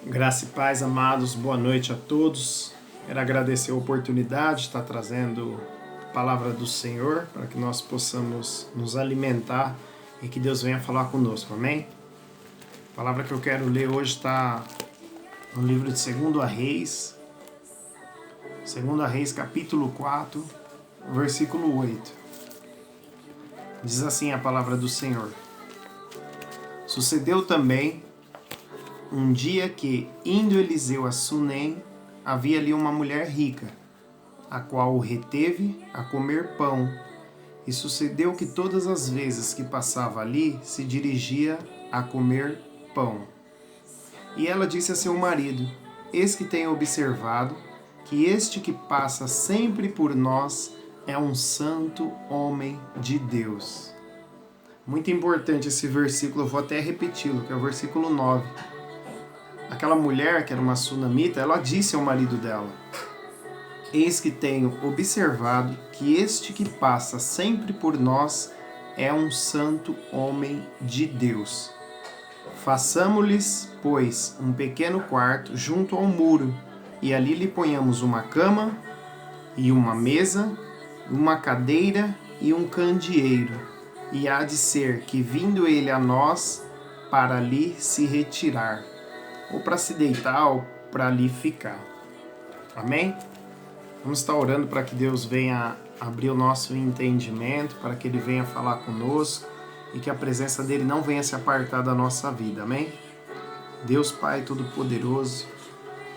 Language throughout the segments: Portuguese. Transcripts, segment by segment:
Graça e paz, amados, boa noite a todos. Quero agradecer a oportunidade de estar trazendo a palavra do Senhor para que nós possamos nos alimentar e que Deus venha falar conosco, amém? A palavra que eu quero ler hoje está no livro de 2 Reis, 2 Reis capítulo 4, versículo 8. Diz assim a palavra do Senhor: Sucedeu também um dia que, indo Eliseu a Sunem, havia ali uma mulher rica, a qual o reteve a comer pão. E sucedeu que todas as vezes que passava ali, se dirigia a comer pão. E ela disse a seu marido: Eis que tenho observado que este que passa sempre por nós é um santo homem de Deus. Muito importante esse versículo, eu vou até repeti-lo, que é o versículo 9. Aquela mulher, que era uma sunamita, ela disse ao marido dela: Eis que tenho observado que este que passa sempre por nós é um santo homem de Deus. Façamo-lhes, pois, um pequeno quarto junto ao muro, e ali lhe ponhamos uma cama, e uma mesa, uma cadeira e um candeeiro. E há de ser que, vindo ele a nós, para ali se retirar, ou para se deitar, ou para ali ficar. Amém? Vamos estar orando para que Deus venha abrir o nosso entendimento, para que Ele venha falar conosco e que a presença dEle não venha se apartar da nossa vida. Amém? Deus Pai Todo-Poderoso,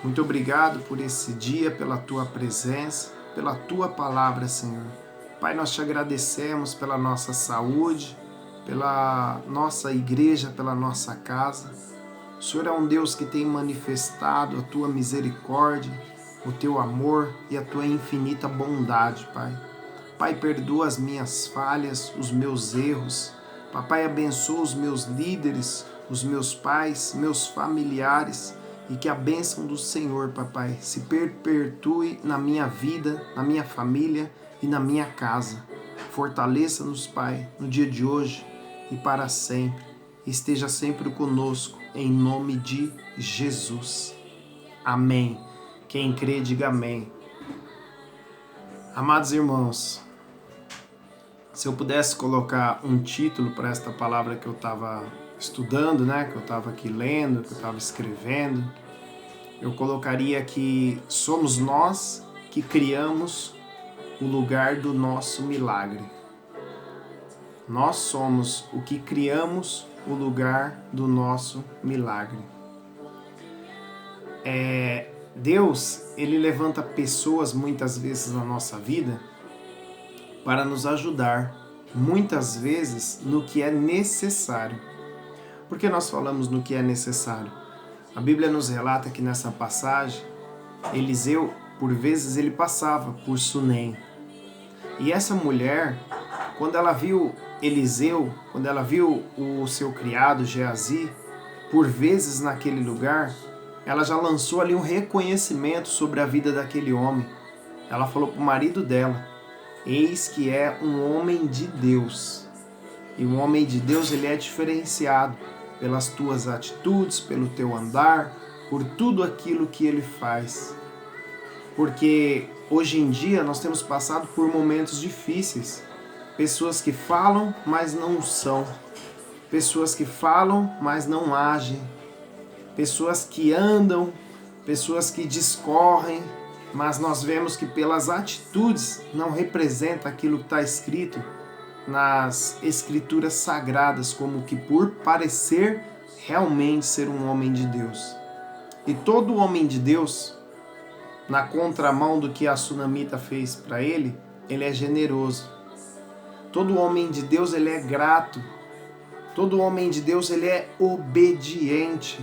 muito obrigado por esse dia, pela Tua presença, pela Tua palavra, Senhor. Pai, nós Te agradecemos pela nossa saúde, pela nossa igreja, pela nossa casa. O Senhor é um Deus que tem manifestado a Tua misericórdia, o Teu amor e a Tua infinita bondade, Pai. Pai, perdoa as minhas falhas, os meus erros. Papai, abençoa os meus líderes, os meus pais, meus familiares, e que a bênção do Senhor, Papai, se perpetue na minha vida, na minha família e na minha casa. Fortaleça-nos, Pai, no dia de hoje e para sempre. Esteja sempre conosco, em nome de Jesus. Amém. Quem crê, diga amém. Amados irmãos, se eu pudesse colocar um título para esta palavra que eu estava estudando, que eu estava aqui lendo, que eu estava escrevendo, eu colocaria que somos nós que criamos o lugar do nosso milagre. Nós somos o que criamos o lugar do nosso milagre. Deus, Ele levanta pessoas muitas vezes na nossa vida para nos ajudar, muitas vezes no que é necessário. Por que nós falamos no que é necessário? A Bíblia nos relata que nessa passagem, Eliseu, por vezes, ele passava por Sunem. E essa mulher, quando ela viu Eliseu, quando ela viu o seu criado Geazi, por vezes naquele lugar, ela já lançou ali um reconhecimento sobre a vida daquele homem. Ela falou para o marido dela: eis que é um homem de Deus. E um homem de Deus, ele é diferenciado pelas tuas atitudes, pelo teu andar, por tudo aquilo que ele faz. Porque hoje em dia nós temos passado por momentos difíceis. Pessoas que falam, mas não são. Pessoas que falam, mas não agem. Pessoas que andam, pessoas que discorrem, mas nós vemos que pelas atitudes não representa aquilo que está escrito nas escrituras sagradas, como que por parecer realmente ser um homem de Deus. E todo homem de Deus, na contramão do que a sunamita fez para ele, ele é generoso. Todo homem de Deus, ele é grato. Todo homem de Deus, ele é obediente.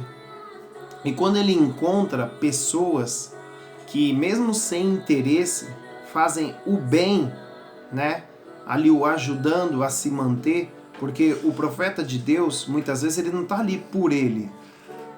E quando ele encontra pessoas que, mesmo sem interesse, fazem o bem, ali o ajudando a se manter, porque o profeta de Deus, muitas vezes, ele não está ali por ele.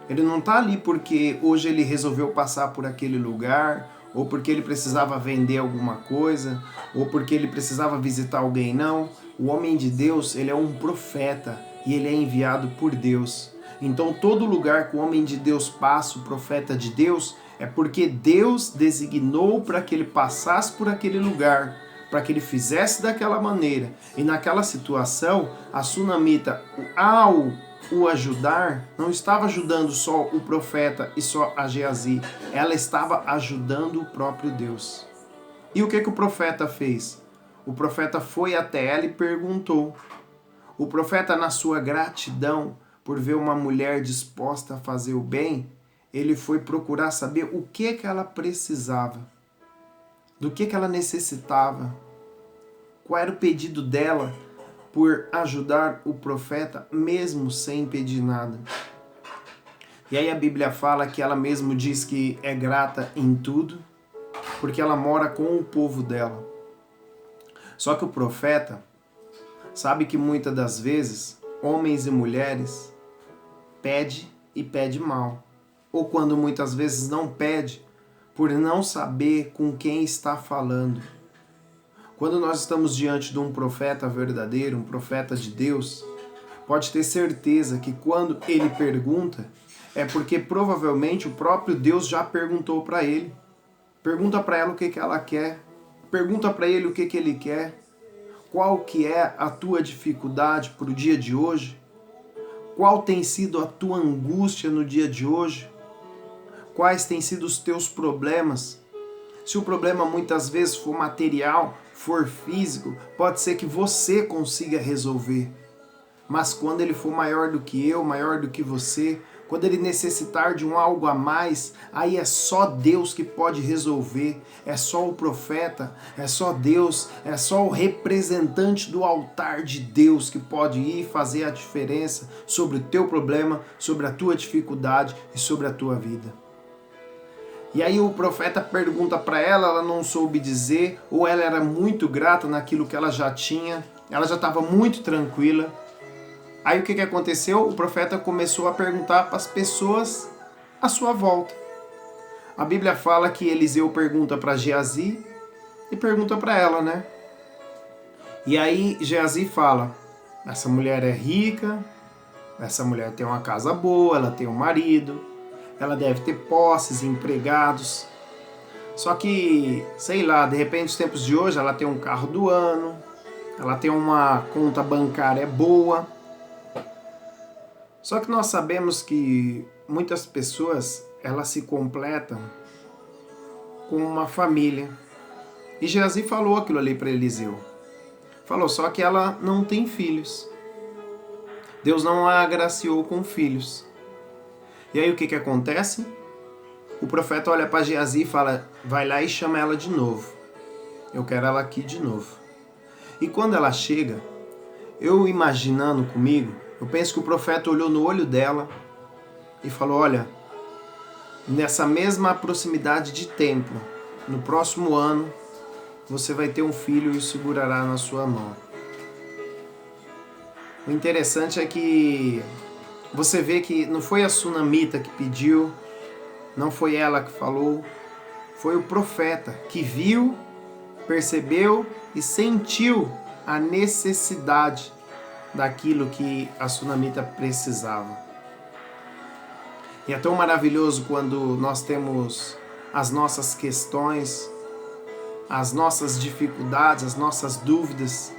Ele não está ali porque hoje ele resolveu passar por aquele lugar, ou porque ele precisava vender alguma coisa, ou porque ele precisava visitar alguém, não. O homem de Deus, ele é um profeta e ele é enviado por Deus. Então, todo lugar que o homem de Deus passa, o profeta de Deus, é porque Deus designou para que ele passasse por aquele lugar, para que ele fizesse daquela maneira. E naquela situação, a sunamita, ao o ajudar, não estava ajudando só o profeta e só a Geazi, ela estava ajudando o próprio Deus. E o que o profeta fez? O profeta foi até ela e perguntou. O profeta, na sua gratidão por ver uma mulher disposta a fazer o bem, ele foi procurar saber o que ela precisava, do que ela necessitava, qual era o pedido dela por ajudar o profeta, mesmo sem pedir nada. E aí a Bíblia fala que ela mesmo diz que é grata em tudo, porque ela mora com o povo dela. Só que o profeta sabe que muitas das vezes, homens e mulheres pede e pede mal. Ou quando muitas vezes não pede, por não saber com quem está falando. Quando nós estamos diante de um profeta verdadeiro, um profeta de Deus, pode ter certeza que quando ele pergunta, é porque provavelmente o próprio Deus já perguntou para ele. Pergunta para ela o que ela quer. Pergunta para ele o que ele quer. Qual que é a tua dificuldade para o dia de hoje? Qual tem sido a tua angústia no dia de hoje? Quais têm sido os teus problemas? Se o problema muitas vezes for material, for físico, pode ser que você consiga resolver. Mas quando ele for maior do que eu, maior do que você, quando ele necessitar de um algo a mais, aí é só Deus que pode resolver, é só o profeta, é só Deus, é só o representante do altar de Deus que pode ir fazer a diferença sobre o teu problema, sobre a tua dificuldade e sobre a tua vida. E aí o profeta pergunta para ela não soube dizer, ou ela era muito grata naquilo que ela já tinha, ela já estava muito tranquila. Aí o que aconteceu? O profeta começou a perguntar para as pessoas à sua volta. A Bíblia fala que Eliseu pergunta para Geazi e pergunta para ela, né? E aí Geazi fala, essa mulher é rica, essa mulher tem uma casa boa, ela tem um marido, ela deve ter posses, empregados. Só que, sei lá, de repente nos tempos de hoje ela tem um carro do ano, ela tem uma conta bancária boa. Só que nós sabemos que muitas pessoas, elas se completam com uma família. E Geazi falou aquilo ali para Eliseu. Falou, só que ela não tem filhos. Deus não a agraciou com filhos. E aí o que acontece? O profeta olha para Geazi e fala, vai lá e chama ela de novo. Eu quero ela aqui de novo. E quando ela chega, eu imaginando comigo, eu penso que o profeta olhou no olho dela e falou, olha, nessa mesma proximidade de tempo, no próximo ano, você vai ter um filho e o segurará na sua mão. O interessante é que você vê que não foi a sunamita que pediu, não foi ela que falou, foi o profeta que viu, percebeu e sentiu a necessidade daquilo que a sunamita precisava. E é tão maravilhoso quando nós temos as nossas questões, as nossas dificuldades, as nossas dúvidas,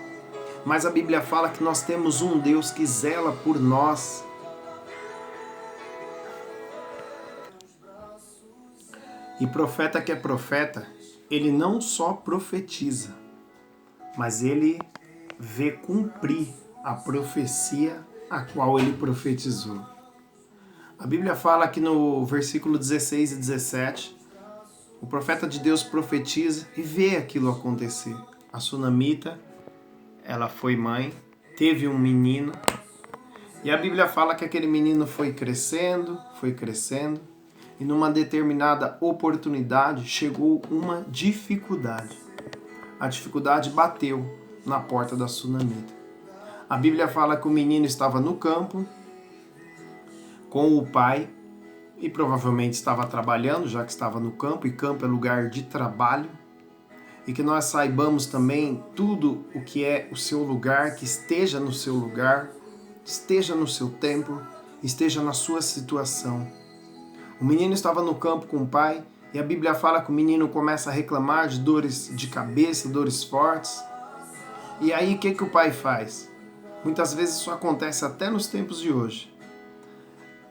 mas a Bíblia fala que nós temos um Deus que zela por nós. E profeta que é profeta, ele não só profetiza, mas ele vê cumprir a profecia a qual ele profetizou. A Bíblia fala que no versículo 16 e 17, o profeta de Deus profetiza e vê aquilo acontecer. A sunamita, ela foi mãe, teve um menino, e a Bíblia fala que aquele menino foi crescendo, e numa determinada oportunidade chegou uma dificuldade. A dificuldade bateu na porta da sunamita. A Bíblia fala que o menino estava no campo com o pai e provavelmente estava trabalhando, já que estava no campo, e campo é lugar de trabalho. E que nós saibamos também tudo o que é o seu lugar, que esteja no seu lugar, esteja no seu tempo, esteja na sua situação. O menino estava no campo com o pai e a Bíblia fala que o menino começa a reclamar de dores de cabeça, dores fortes. E aí o que o pai faz? Muitas vezes isso acontece até nos tempos de hoje.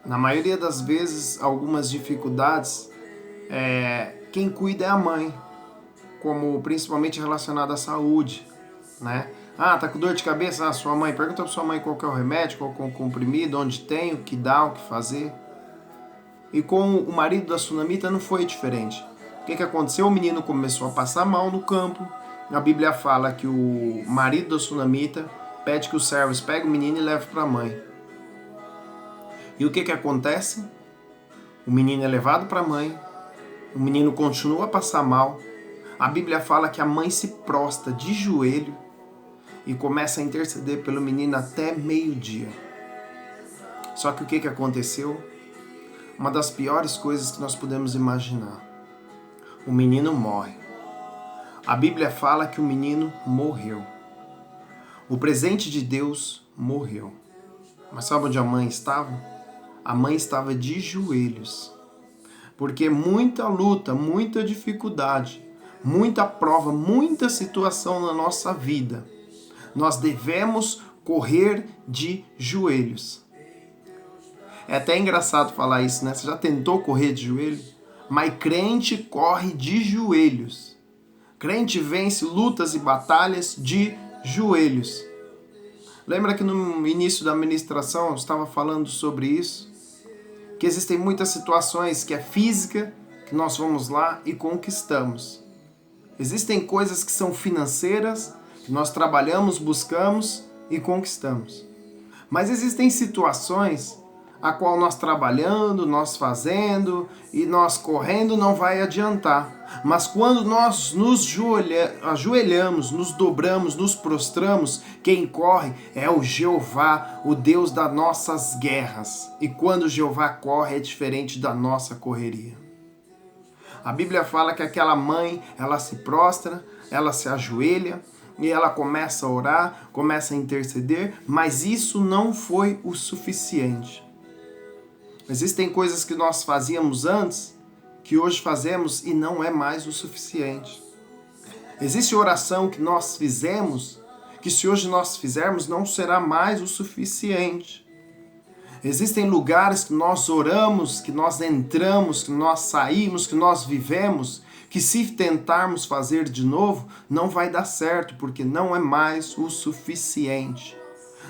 Na maioria das vezes, algumas dificuldades, quem cuida é a mãe, como principalmente relacionado à saúde, né? Ah, tá com dor de cabeça? Ah, sua mãe, pergunta pra sua mãe qual que é o remédio, qual que é o comprimido, onde tem, o que dá, o que fazer. E com o marido da sunamita não foi diferente. O que aconteceu? O menino começou a passar mal no campo. A Bíblia fala que o marido da sunamita pede que os servos peguem o menino e levem para a mãe. E o que acontece? O menino é levado para a mãe, o menino continua a passar mal. A Bíblia fala que a mãe se prostra de joelho e começa a interceder pelo menino até meio-dia. Só que o que aconteceu? Uma das piores coisas que nós podemos imaginar. O menino morre. A Bíblia fala que o menino morreu. O presente de Deus morreu. Mas sabe onde a mãe estava? A mãe estava de joelhos. Porque muita luta, muita dificuldade, muita prova, muita situação na nossa vida, nós devemos correr de joelhos. É até engraçado falar isso, né? Você já tentou correr de joelho? Mas crente corre de joelhos. Crente vence lutas e batalhas de joelhos. Lembra que no início da ministração eu estava falando sobre isso? Que existem muitas situações que é física, que nós vamos lá e conquistamos. Existem coisas que são financeiras, que nós trabalhamos, buscamos e conquistamos. Mas existem situações a qual nós trabalhando, nós fazendo e nós correndo não vai adiantar. Mas quando nós nos ajoelhamos, nos dobramos, nos prostramos, quem corre é o Jeová, o Deus das nossas guerras. E quando o Jeová corre é diferente da nossa correria. A Bíblia fala que aquela mãe, ela se prostra, ela se ajoelha e ela começa a orar, começa a interceder, mas isso não foi o suficiente. Existem coisas que nós fazíamos antes, que hoje fazemos e não é mais o suficiente. Existe oração que nós fizemos, que se hoje nós fizermos não será mais o suficiente. Existem lugares que nós oramos, que nós entramos, que nós saímos, que nós vivemos, que se tentarmos fazer de novo, não vai dar certo, porque não é mais o suficiente.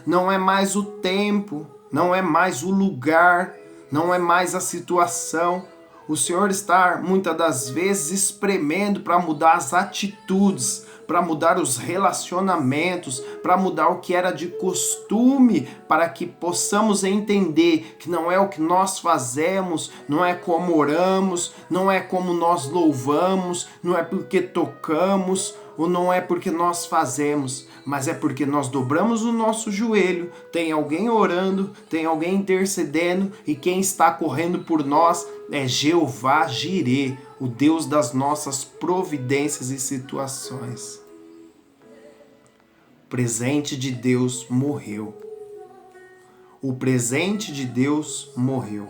Não é mais o tempo, não é mais o lugar, não é mais a situação. O Senhor está, muitas das vezes, espremendo para mudar as atitudes, para mudar os relacionamentos, para mudar o que era de costume, para que possamos entender que não é o que nós fazemos, não é como oramos, não é como nós louvamos, não é porque tocamos, ou não é porque nós fazemos, mas é porque nós dobramos o nosso joelho, tem alguém orando, tem alguém intercedendo, e quem está correndo por nós é Jeová Jirê, o Deus das nossas providências e situações. O presente de Deus morreu. O presente de Deus morreu.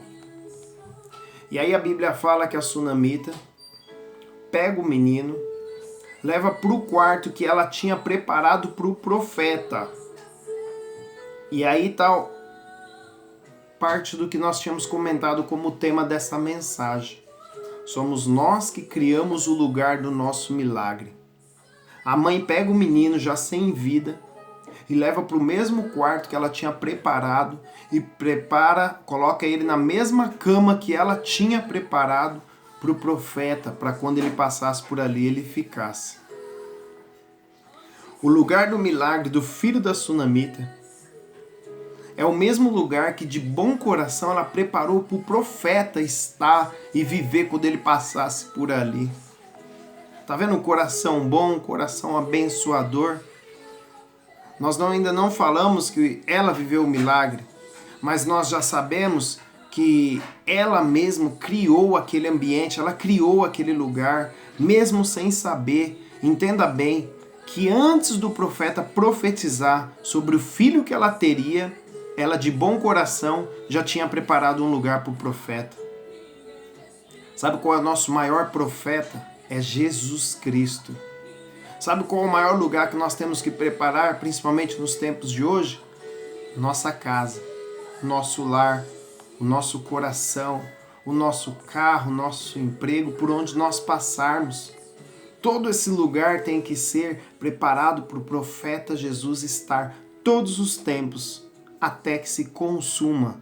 E aí a Bíblia fala que a sunamita pega o menino, leva para o quarto que ela tinha preparado para o profeta. E aí está parte do que nós tínhamos comentado como tema dessa mensagem. Somos nós que criamos o lugar do nosso milagre. A mãe pega o menino já sem vida e leva para o mesmo quarto que ela tinha preparado e coloca ele na mesma cama que ela tinha preparado para o profeta, para quando ele passasse por ali, ele ficasse. O lugar do milagre do filho da sunamita é o mesmo lugar que de bom coração ela preparou para o profeta estar e viver quando ele passasse por ali. Tá vendo um coração bom, um coração abençoador? Nós ainda não falamos que ela viveu o milagre, mas nós já sabemos que ela mesma criou aquele ambiente, ela criou aquele lugar, mesmo sem saber. Entenda bem que antes do profeta profetizar sobre o filho que ela teria, ela de bom coração já tinha preparado um lugar para o profeta. Sabe qual é o nosso maior profeta? É Jesus Cristo. Sabe qual é o maior lugar que nós temos que preparar, principalmente nos tempos de hoje? Nossa casa, nosso lar, o nosso coração, o nosso carro, o nosso emprego, por onde nós passarmos. Todo esse lugar tem que ser preparado para o profeta Jesus estar todos os tempos, até que se consuma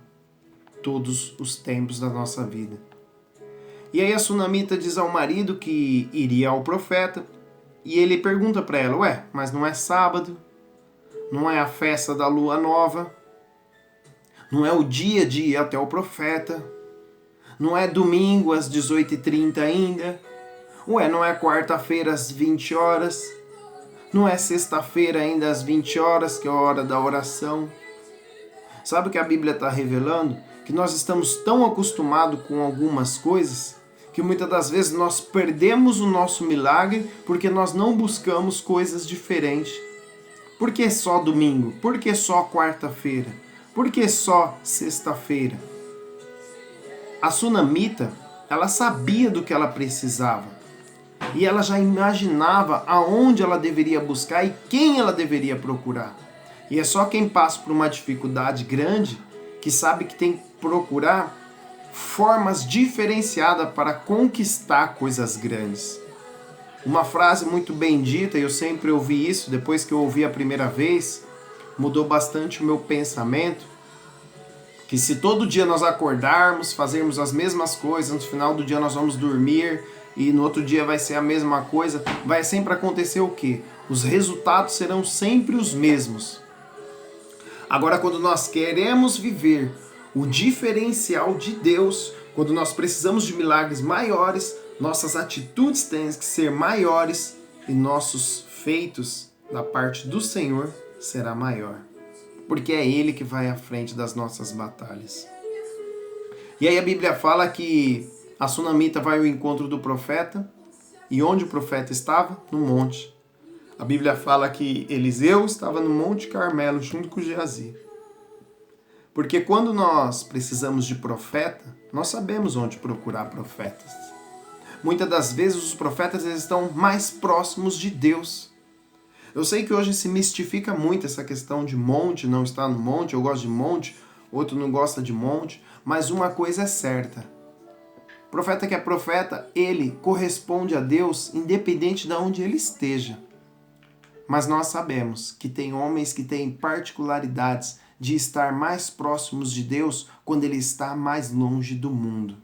todos os tempos da nossa vida. E aí a sunamita diz ao marido que iria ao profeta, e ele pergunta para ela, ué, mas não é sábado? Não é a festa da lua nova? Não é o dia de ir até o profeta? Não é domingo às 18h30 ainda? Ué, não é quarta-feira às 20 horas? Não é sexta-feira ainda às 20 horas, que é a hora da oração? Sabe o que a Bíblia está revelando? Que nós estamos tão acostumados com algumas coisas que muitas das vezes nós perdemos o nosso milagre porque nós não buscamos coisas diferentes. Por que só domingo? Por que só quarta-feira? Por que só sexta-feira? A sunamita, ela sabia do que ela precisava. E ela já imaginava aonde ela deveria buscar e quem ela deveria procurar. E é só quem passa por uma dificuldade grande que sabe que tem que procurar formas diferenciadas para conquistar coisas grandes. Uma frase muito bem dita, e eu sempre ouvi isso, depois que eu ouvi a primeira vez, mudou bastante o meu pensamento, que se todo dia nós acordarmos, fazermos as mesmas coisas, no final do dia nós vamos dormir, e no outro dia vai ser a mesma coisa, vai sempre acontecer o quê? Os resultados serão sempre os mesmos. Agora, quando nós queremos viver o diferencial de Deus, quando nós precisamos de milagres maiores, nossas atitudes têm que ser maiores e nossos feitos da parte do Senhor será maior. Porque é Ele que vai à frente das nossas batalhas. E aí a Bíblia fala que a sunamita vai ao encontro do profeta. E onde o profeta estava? No monte. A Bíblia fala que Eliseu estava no Monte Carmelo junto com Geazi. Porque quando nós precisamos de profeta, nós sabemos onde procurar profetas. Muitas das vezes os profetas eles estão mais próximos de Deus. Eu sei que hoje se mistifica muito essa questão de monte, não estar no monte, eu gosto de monte, outro não gosta de monte, mas uma coisa é certa. O profeta que é profeta, ele corresponde a Deus independente de onde ele esteja. Mas nós sabemos que tem homens que têm particularidades de estar mais próximos de Deus quando ele está mais longe do mundo.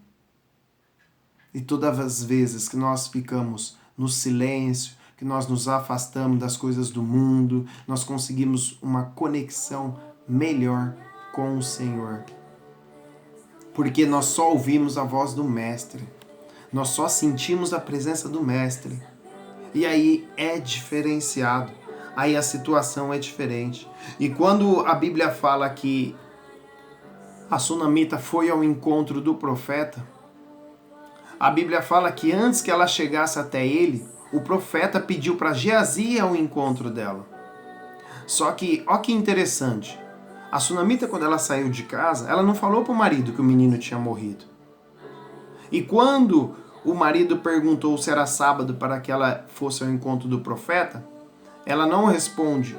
E todas as vezes que nós ficamos no silêncio, que nós nos afastamos das coisas do mundo, nós conseguimos uma conexão melhor com o Senhor. Porque nós só ouvimos a voz do Mestre, nós só sentimos a presença do Mestre. E aí é diferenciado, aí a situação é diferente. E quando a Bíblia fala que a sunamita foi ao encontro do profeta, a Bíblia fala que antes que ela chegasse até ele, o profeta pediu para Geazi ir ao encontro dela. Só que, ó que interessante, a sunamita quando ela saiu de casa, ela não falou para o marido que o menino tinha morrido. E quando o marido perguntou se era sábado para que ela fosse ao encontro do profeta, ela não responde,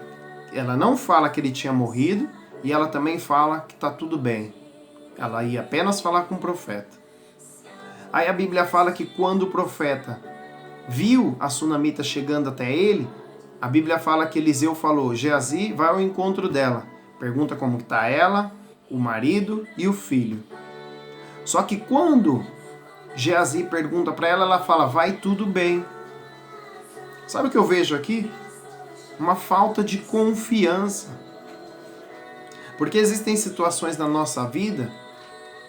ela não fala que ele tinha morrido e ela também fala que está tudo bem. Ela ia apenas falar com o profeta. Aí a Bíblia fala que quando o profeta viu a sunamita chegando até ele, a Bíblia fala que Eliseu falou, Geazi, vai ao encontro dela. Pergunta como está ela, o marido e o filho. Só que quando Geazi pergunta para ela, ela fala, vai tudo bem. Sabe o que eu vejo aqui? Uma falta de confiança. Porque existem situações na nossa vida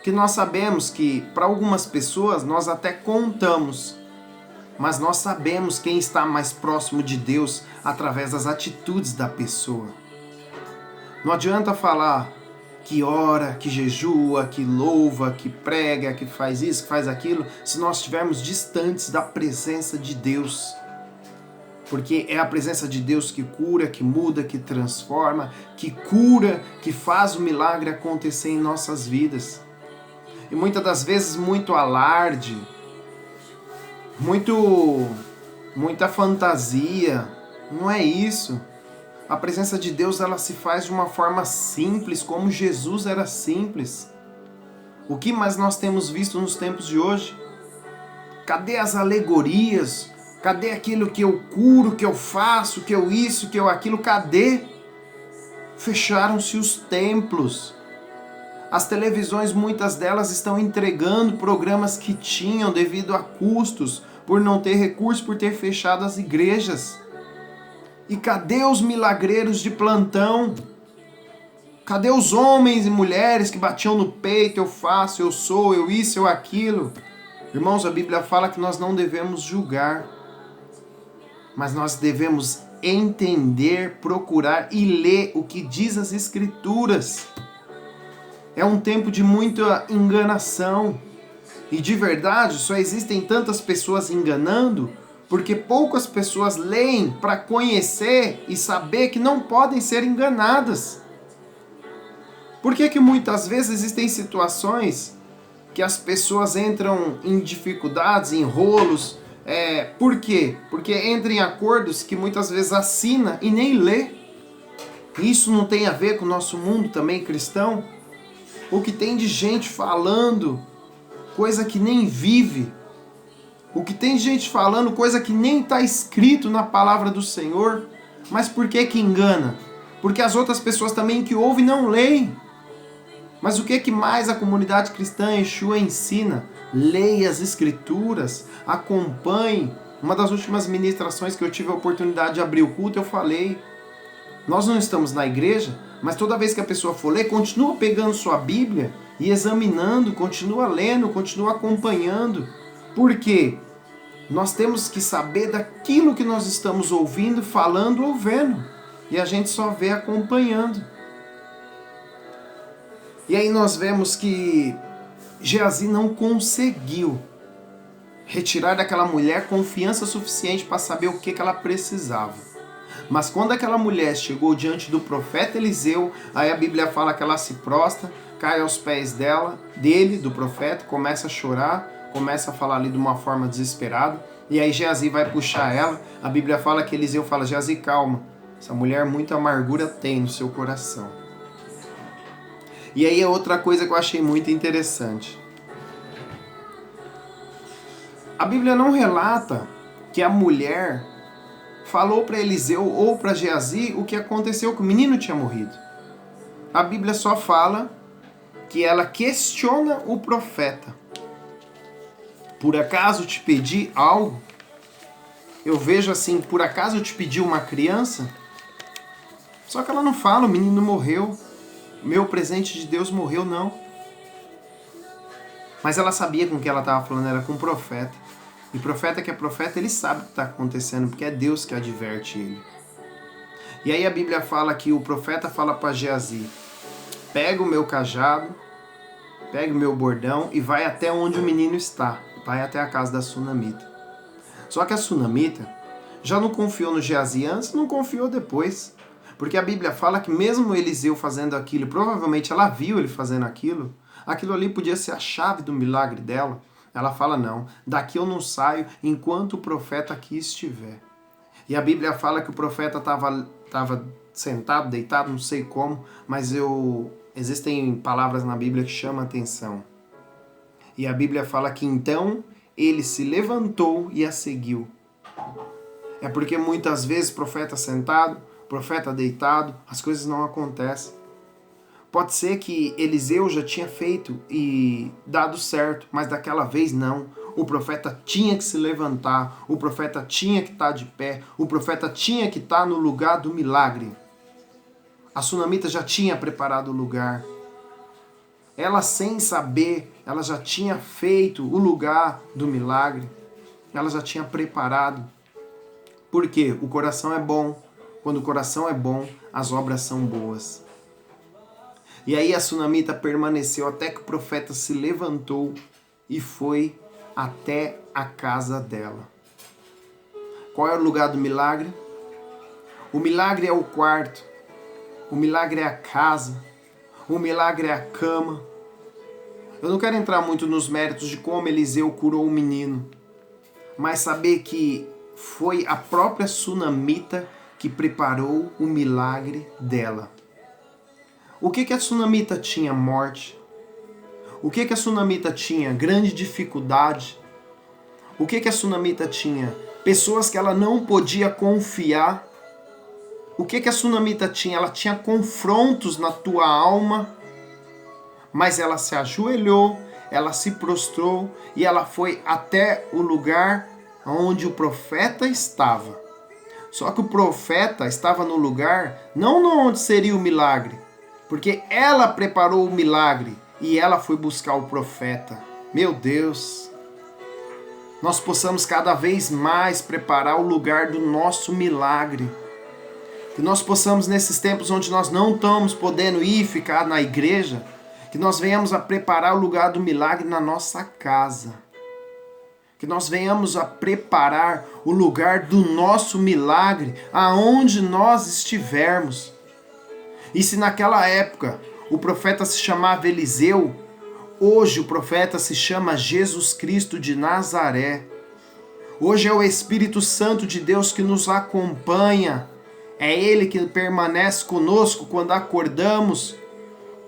que nós sabemos que para algumas pessoas nós até contamos, mas nós sabemos quem está mais próximo de Deus através das atitudes da pessoa. Não adianta falar que ora, que jejua, que louva, que prega, que faz isso, que faz aquilo, se nós estivermos distantes da presença de Deus. Porque é a presença de Deus que cura, que muda, que transforma, que cura, que faz o milagre acontecer em nossas vidas. E muitas das vezes muito alarde, muita fantasia, não é isso. A presença de Deus, ela se faz de uma forma simples, como Jesus era simples. O que mais nós temos visto nos tempos de hoje? Cadê as alegorias? Cadê aquilo que eu curo, que eu faço, que eu isso, que eu aquilo? Cadê? Fecharam-se os templos. As televisões, muitas delas estão entregando programas que tinham devido a custos, por não ter recursos, por ter fechado as igrejas. E cadê os milagreiros de plantão? Cadê os homens e mulheres que batiam no peito, eu faço, eu sou, eu isso, eu aquilo? Irmãos, a Bíblia fala que nós não devemos julgar, mas nós devemos entender, procurar e ler o que diz as Escrituras. É um tempo de muita enganação. E de verdade, só existem tantas pessoas enganando porque poucas pessoas leem para conhecer e saber que não podem ser enganadas. Por que muitas vezes existem situações que as pessoas entram em dificuldades, em rolos? Por quê? Porque entram em acordos que muitas vezes assina e nem lê. Isso não tem a ver com o nosso mundo também cristão? O que tem de gente falando coisa que nem vive? O que tem de gente falando coisa que nem está escrito na palavra do Senhor? Mas por que engana? Porque as outras pessoas também que ouvem não leem. Mas o que mais a comunidade cristã Yeshua ensina? Leia as Escrituras, acompanhe. Uma das últimas ministrações que eu tive a oportunidade de abrir o culto, eu falei, nós não estamos na igreja, mas toda vez que a pessoa for ler, continua pegando sua Bíblia e examinando, continua lendo, continua acompanhando. Por quê? Nós temos que saber daquilo que nós estamos ouvindo, falando ou vendo. E a gente só vê acompanhando. E aí nós vemos que Geazi não conseguiu retirar daquela mulher confiança suficiente para saber o que ela precisava. Mas quando aquela mulher chegou diante do profeta Eliseu, aí a Bíblia fala que ela se prostra, cai aos pés dele, do profeta, começa a chorar, começa a falar ali de uma forma desesperada, e aí Geazi vai puxar ela. A Bíblia fala que Eliseu fala, Geazi, calma, essa mulher muita amargura tem no seu coração. E aí é outra coisa que eu achei muito interessante. A Bíblia não relata que a mulher falou para Eliseu ou para Geazi o que aconteceu, que o menino tinha morrido. A Bíblia só fala que ela questiona o profeta. Por acaso te pedi algo? Eu vejo assim, por acaso eu te pedi uma criança? Só que ela não fala, o menino morreu. Meu presente de Deus morreu, não. Mas ela sabia com o que ela estava falando, era com o profeta. E profeta que é profeta, ele sabe o que está acontecendo, porque é Deus que adverte ele. E aí a Bíblia fala que o profeta fala para Geazi, pega o meu cajado, pega o meu bordão e vai até onde o menino está. Vai até a casa da sunamita. Só que a sunamita já não confiou no Geazi antes, não confiou depois. Porque a Bíblia fala que mesmo Eliseu fazendo aquilo, provavelmente ela viu ele fazendo aquilo ali podia ser a chave do milagre dela. Ela fala, não, daqui eu não saio enquanto o profeta aqui estiver. E a Bíblia fala que o profeta estava sentado, deitado, não sei como, mas existem palavras na Bíblia que chamam a atenção. E a Bíblia fala que então ele se levantou e a seguiu. É porque muitas vezes profeta sentado, profeta deitado, as coisas não acontecem. Pode ser que Eliseu já tinha feito e dado certo, mas daquela vez não. O profeta tinha que se levantar, o profeta tinha que estar de pé, o profeta tinha que estar no lugar do milagre. A sunamita já tinha preparado o lugar. Ela, sem saber, ela já tinha feito o lugar do milagre. Ela já tinha preparado. Por quê? O coração é bom. Quando o coração é bom, as obras são boas. E aí a sunamita permaneceu até que o profeta se levantou e foi até a casa dela. Qual é o lugar do milagre? O milagre é o quarto, o milagre é a casa, o milagre é a cama. Eu não quero entrar muito nos méritos de como Eliseu curou o menino, mas saber que foi a própria sunamita que preparou o milagre dela. O que a sunamita tinha? Morte. O que a sunamita tinha? Grande dificuldade. O que a sunamita tinha? Pessoas que ela não podia confiar. O que a sunamita tinha? Ela tinha confrontos na tua alma, mas ela se ajoelhou, ela se prostrou e ela foi até o lugar onde o profeta estava. Só que o profeta estava no lugar, não onde seria o milagre, porque ela preparou o milagre e ela foi buscar o profeta. Meu Deus! Nós possamos cada vez mais preparar o lugar do nosso milagre. Que nós possamos, nesses tempos onde nós não estamos podendo ir ficar na igreja, que nós venhamos a preparar o lugar do milagre na nossa casa. Que nós venhamos a preparar o lugar do nosso milagre aonde nós estivermos. E se naquela época o profeta se chamava Eliseu, hoje o profeta se chama Jesus Cristo de Nazaré. Hoje é o Espírito Santo de Deus que nos acompanha. É Ele que permanece conosco quando acordamos,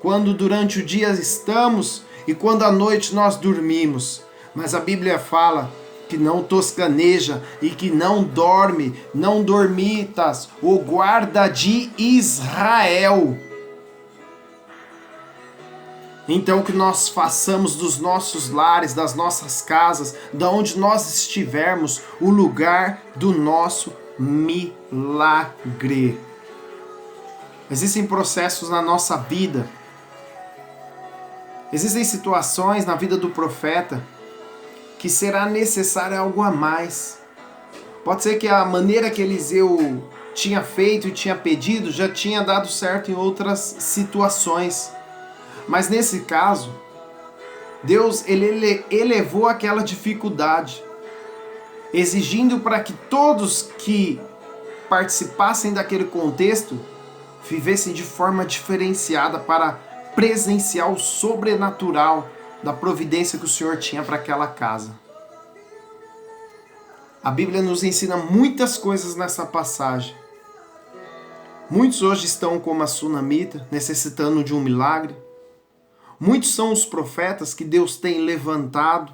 quando durante o dia estamos e quando à noite nós dormimos. Mas a Bíblia fala que não toscaneja e que não dorme, não dormitas, o guarda de Israel. Então que nós façamos dos nossos lares, das nossas casas, da onde nós estivermos, o lugar do nosso milagre. Existem processos na nossa vida. Existem situações na vida do profeta que será necessário algo a mais. Pode ser que a maneira que Eliseu tinha feito e tinha pedido já tinha dado certo em outras situações. Mas nesse caso, Deus ele elevou aquela dificuldade, exigindo para que todos que participassem daquele contexto vivessem de forma diferenciada para presenciar o sobrenatural da providência que o Senhor tinha para aquela casa. A Bíblia nos ensina muitas coisas nessa passagem. Muitos hoje estão como a sunamita, necessitando de um milagre. Muitos são os profetas que Deus tem levantado.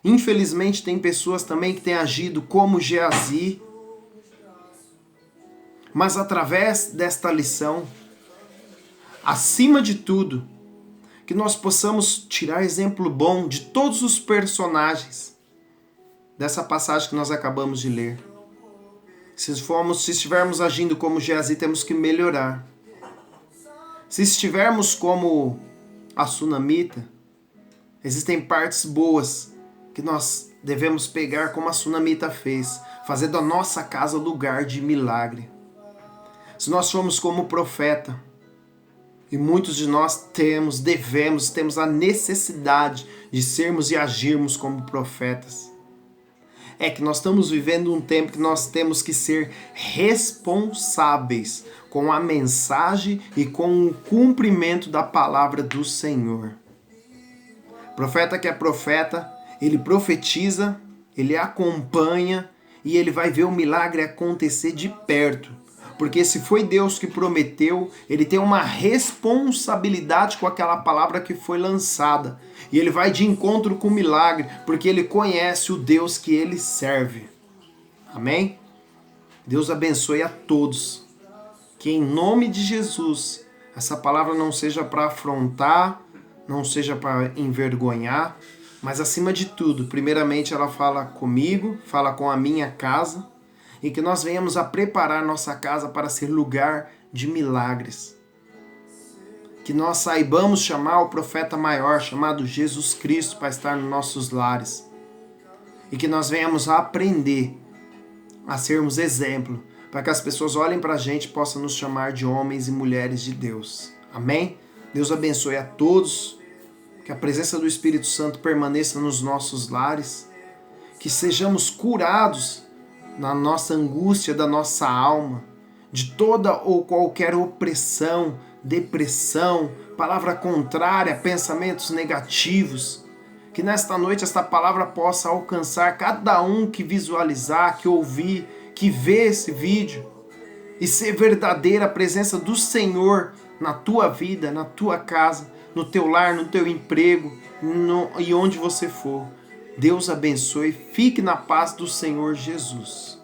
Infelizmente tem pessoas também que têm agido como Geazi. Mas através desta lição, acima de tudo, que nós possamos tirar exemplo bom de todos os personagens dessa passagem que nós acabamos de ler. Se estivermos agindo como Geazi, temos que melhorar. Se estivermos como a sunamita, existem partes boas que nós devemos pegar como a sunamita fez, fazer da nossa casa lugar de milagre. Se nós formos como o profeta, e muitos de nós temos a necessidade de sermos e agirmos como profetas, é que nós estamos vivendo um tempo que nós temos que ser responsáveis com a mensagem e com o cumprimento da palavra do Senhor. Profeta que é profeta, ele profetiza, ele acompanha e ele vai ver o milagre acontecer de perto. Porque se foi Deus que prometeu, ele tem uma responsabilidade com aquela palavra que foi lançada. E ele vai de encontro com o milagre, porque ele conhece o Deus que ele serve. Amém? Deus abençoe a todos. Que em nome de Jesus, essa palavra não seja para afrontar, não seja para envergonhar, mas acima de tudo, primeiramente ela fala comigo, fala com a minha casa, e que nós venhamos a preparar nossa casa para ser lugar de milagres. Que nós saibamos chamar o profeta maior, chamado Jesus Cristo, para estar nos nossos lares. E que nós venhamos a aprender a sermos exemplo, para que as pessoas olhem para a gente e possam nos chamar de homens e mulheres de Deus. Amém? Deus abençoe a todos, que a presença do Espírito Santo permaneça nos nossos lares, que sejamos curados na nossa angústia da nossa alma, de toda ou qualquer opressão, depressão, palavra contrária, pensamentos negativos. Que nesta noite esta palavra possa alcançar cada um que visualizar, que ouvir, que vê esse vídeo e ser verdadeira a presença do Senhor na tua vida, na tua casa, no teu lar, no teu emprego e onde você for. Deus abençoe, fique na paz do Senhor Jesus.